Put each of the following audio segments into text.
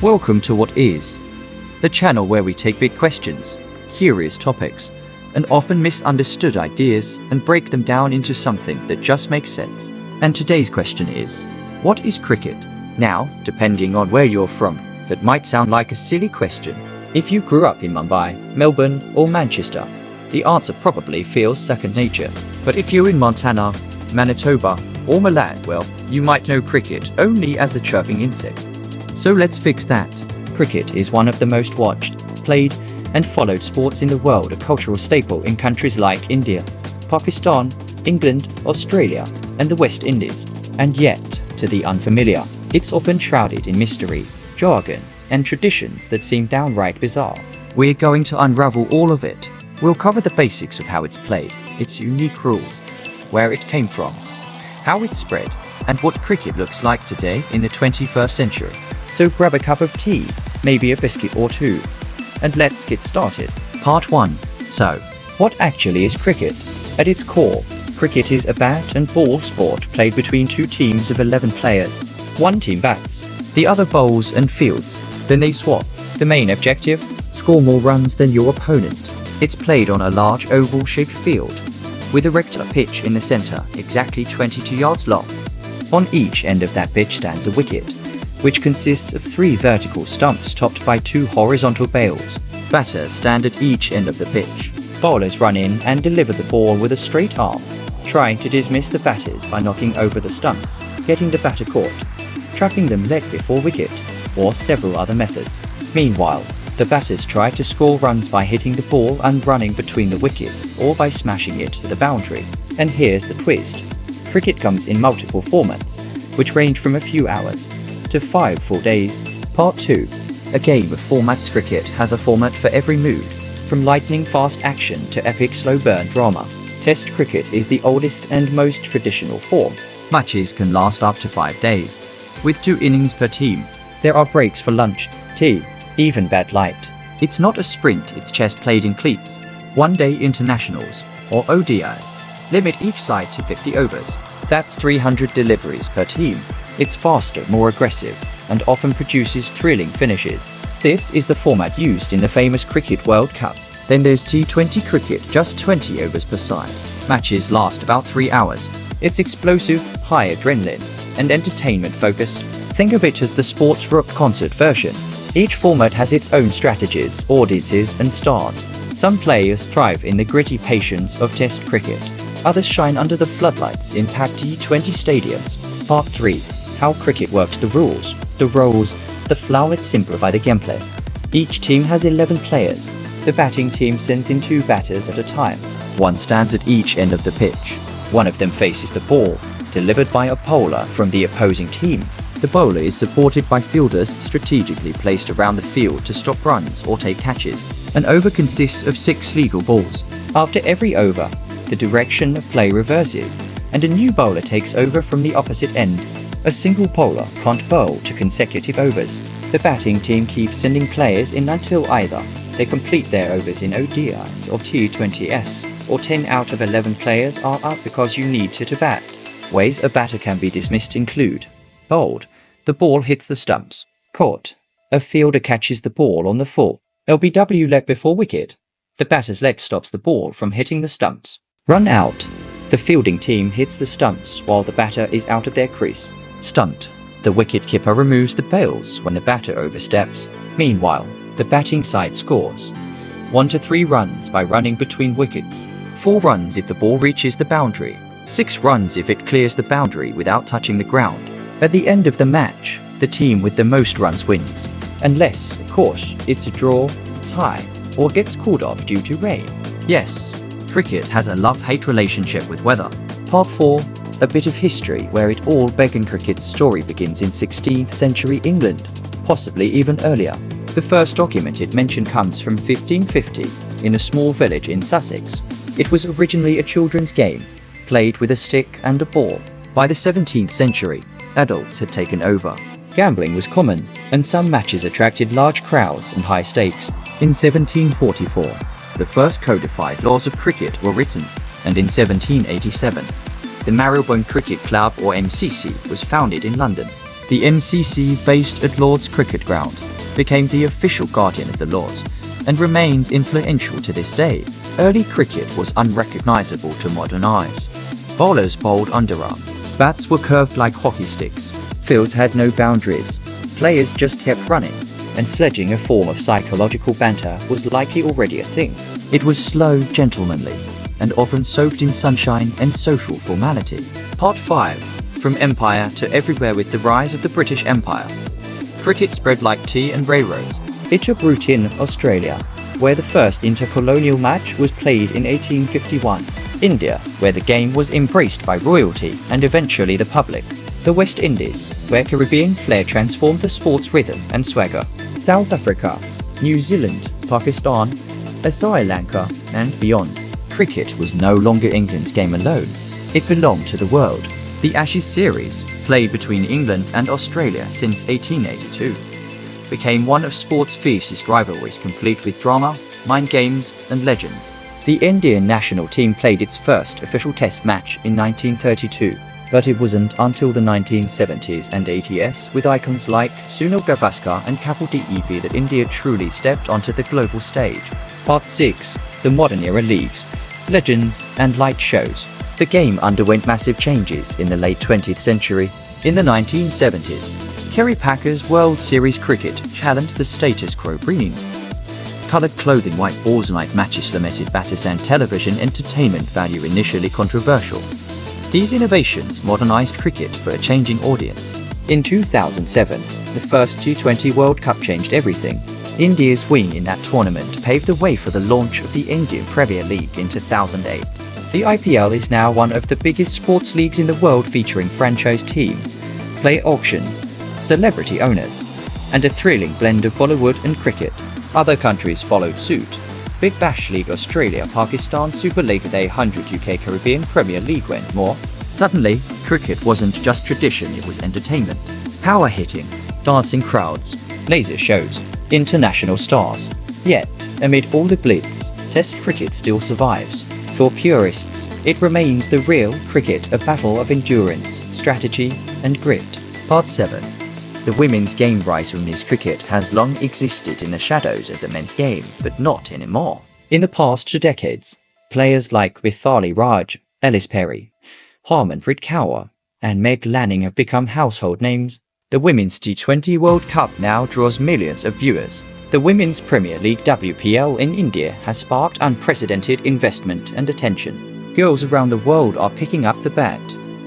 Welcome to What Is, the channel where we take big questions, curious topics, and often misunderstood ideas and break them down into something that just makes sense. And today's question is, what is cricket? Now, depending on where you're from, that might sound like a silly question. If you grew up in Mumbai, Melbourne, or Manchester, the answer probably feels second nature. But if you're in Montana, Manitoba, or Malad, well, you might know cricket only as a chirping insect. So let's fix that. Cricket is one of the most watched, played, and followed sports in the world, a cultural staple in countries like India, Pakistan, England, Australia, and the West Indies. And yet, to the unfamiliar, it's often shrouded in mystery, jargon, and traditions that seem downright bizarre. We're going to unravel all of it. We'll cover the basics of how it's played, its unique rules, where it came from, how it spread, and what cricket looks like today in the 21st century. So grab a cup of tea, maybe a biscuit or two, and let's get started. Part 1. So, what actually is cricket? At its core, cricket is a bat and ball sport played between two teams of 11 players. One team bats, the other bowls and fields, then they swap. The main objective? Score more runs than your opponent. It's played on a large oval-shaped field, with a rectangular pitch in the center, exactly 22 yards long. On each end of that pitch stands a wicket, which consists of 3 vertical stumps topped by 2 horizontal bails. Batters stand at each end of the pitch. Bowlers run in and deliver the ball with a straight arm, trying to dismiss the batters by knocking over the stumps, getting the batter caught, trapping them leg before wicket, or several other methods. Meanwhile, the batters try to score runs by hitting the ball and running between the wickets or by smashing it to the boundary. And here's the twist. Cricket comes in multiple formats, which range from a few hours to 5 full days. Part 2. A game of formats. Cricket has a format for every mood, from lightning-fast action to epic slow-burn drama. Test cricket is the oldest and most traditional form. Matches can last up to 5 days, with 2 innings per team. There are breaks for lunch, tea, even bad light. It's not a sprint, it's chess played in cleats. One-day internationals, or ODIs, limit each side to 50 overs. That's 300 deliveries per team. It's faster, more aggressive, and often produces thrilling finishes. This is the format used in the famous Cricket World Cup. Then there's T20 cricket, just 20 overs per side. Matches last about 3 hours. It's explosive, high adrenaline, and entertainment focused. Think of it as the sports rock concert version. Each format has its own strategies, audiences, and stars. Some players thrive in the gritty patience of Test cricket. Others shine under the floodlights in packed T20 stadiums. Part 3. How cricket works. The rules. The roles. The flow. Let's simplify the gameplay. Each team has 11 players. The batting team sends in 2 batters at a time. One stands at each end of the pitch. One of them faces the ball, delivered by a bowler from the opposing team. The bowler is supported by fielders strategically placed around the field to stop runs or take catches. An over consists of 6 legal balls. After every over, the direction of play reverses, and a new bowler takes over from the opposite end. A single bowler can't bowl to consecutive overs. The batting team keeps sending players in until either they complete their overs in ODIs or T20s, or 10 out of 11 players are up because you need to bat. Ways a batter can be dismissed include: bowled, the ball hits the stumps. Caught, a fielder catches the ball on the full. LBW, leg before wicket, the batter's leg stops the ball from hitting the stumps. Run out, the fielding team hits the stumps while the batter is out of their crease. Stunt, the wicket-keeper removes the bails when the batter oversteps. Meanwhile, the batting side scores 1 to 3 runs by running between wickets, 4 runs if the ball reaches the boundary, 6 runs if it clears the boundary without touching the ground. At the end of the match, the team with the most runs wins, unless, of course, it's a draw, tie, or gets called off due to rain. Yes, cricket has a love-hate relationship with weather. Part 4. A bit of history where it all began. Cricket's story begins in 16th century England, possibly even earlier. The first documented mention comes from 1550 in a small village in Sussex. It was originally a children's game, played with a stick and a ball. By the 17th century, adults had taken over. Gambling was common, and some matches attracted large crowds and high stakes. In 1744, the first codified laws of cricket were written, and in 1787, the Marylebone Cricket Club, or MCC, was founded in London. The MCC, based at Lord's Cricket Ground, became the official guardian of the laws, and remains influential to this day. Early cricket was unrecognizable to modern eyes. Bowlers bowled underarm. Bats were curved like hockey sticks. Fields had no boundaries. Players just kept running. And sledging, a form of psychological banter, was likely already a thing. It was slow, gentlemanly, and often soaked in sunshine and social formality. Part 5. From Empire to Everywhere. With the rise of the British Empire, cricket spread like tea and railroads. It took root in Australia, where the first intercolonial match was played in 1851. India, where the game was embraced by royalty and eventually the public. The West Indies, where Caribbean flair transformed the sport's rhythm and swagger. South Africa, New Zealand, Pakistan, Sri Lanka, and beyond. Cricket was no longer England's game alone. It belonged to the world. The Ashes series, played between England and Australia since 1882, became one of sport's fiercest rivalries, complete with drama, mind games, and legends. The Indian national team played its first official test match in 1932, but it wasn't until the 1970s and 80s, with icons like Sunil Gavaskar and Kapil Dev, that India truly stepped onto the global stage. Part 6. The Modern Era Leagues, Legends, and Light Shows. The game underwent massive changes in the late 20th century. In the 1970s, Kerry Packer's World Series cricket challenged the status quo, bringing colored clothing, white balls, night matches, limited batters, and television entertainment value. Initially controversial, these innovations modernized cricket for a changing audience. In 2007, the first T20 World Cup changed everything. India's win in that tournament paved the way for the launch of the Indian Premier League in 2008. The IPL is now one of the biggest sports leagues in the world, featuring franchise teams, player auctions, celebrity owners, and a thrilling blend of Bollywood and cricket. Other countries followed suit. Big Bash League Australia, Pakistan Super League, the 100 UK Caribbean Premier League, and more. Suddenly, cricket wasn't just tradition, it was entertainment. Power hitting, dancing crowds, laser shows, international stars. Yet, amid all the blitz, Test cricket still survives. For purists, it remains the real cricket, a battle of endurance, strategy, and grit. Part 7. The women's game. Women's cricket has long existed in the shadows of the men's game, but not anymore. In the past 2 decades, players like Mithali Raj, Ellis Perry, Harmanpreet Kaur, and Meg Lanning have become household names. The Women's T20 World Cup now draws millions of viewers. The Women's Premier League WPL in India has sparked unprecedented investment and attention. Girls around the world are picking up the bat,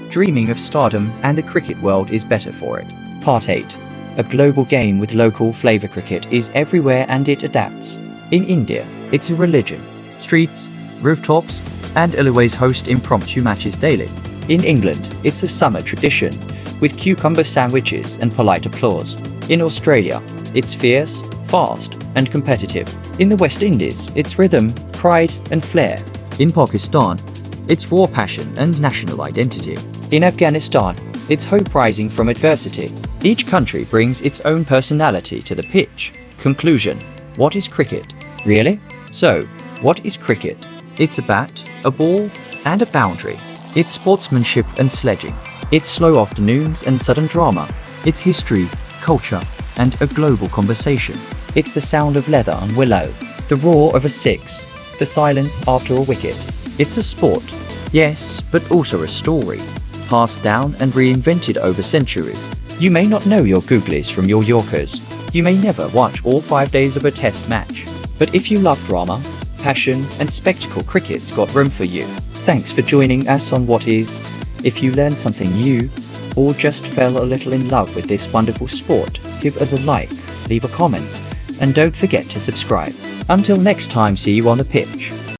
dreaming of stardom, and the cricket world is better for it. Part 8. A global game with local flavor. Cricket is everywhere and it adapts. In India, it's a religion. Streets, rooftops, and alleyways host impromptu matches daily. In England, it's a summer tradition, with cucumber sandwiches and polite applause. In Australia, it's fierce, fast, and competitive. In the West Indies, it's rhythm, pride, and flair. In Pakistan, it's raw passion and national identity. In Afghanistan, it's hope rising from adversity. Each country brings its own personality to the pitch. Conclusion. What is cricket? Really? So, what is cricket? It's a bat, a ball, and a boundary. It's sportsmanship and sledging. It's slow afternoons and sudden drama. It's history, culture, and a global conversation. It's the sound of leather on willow, the roar of a six, the silence after a wicket. It's a sport, yes, but also a story, passed down and reinvented over centuries. You may not know your Googlies from your Yorkers. You may never watch all 5 days of a test match. But if you love drama, passion, and spectacle, cricket's got room for you. Thanks for joining us on What Is. If you learned something new, or just fell a little in love with this wonderful sport, give us a like, leave a comment, and don't forget to subscribe. Until next time, see you on the pitch.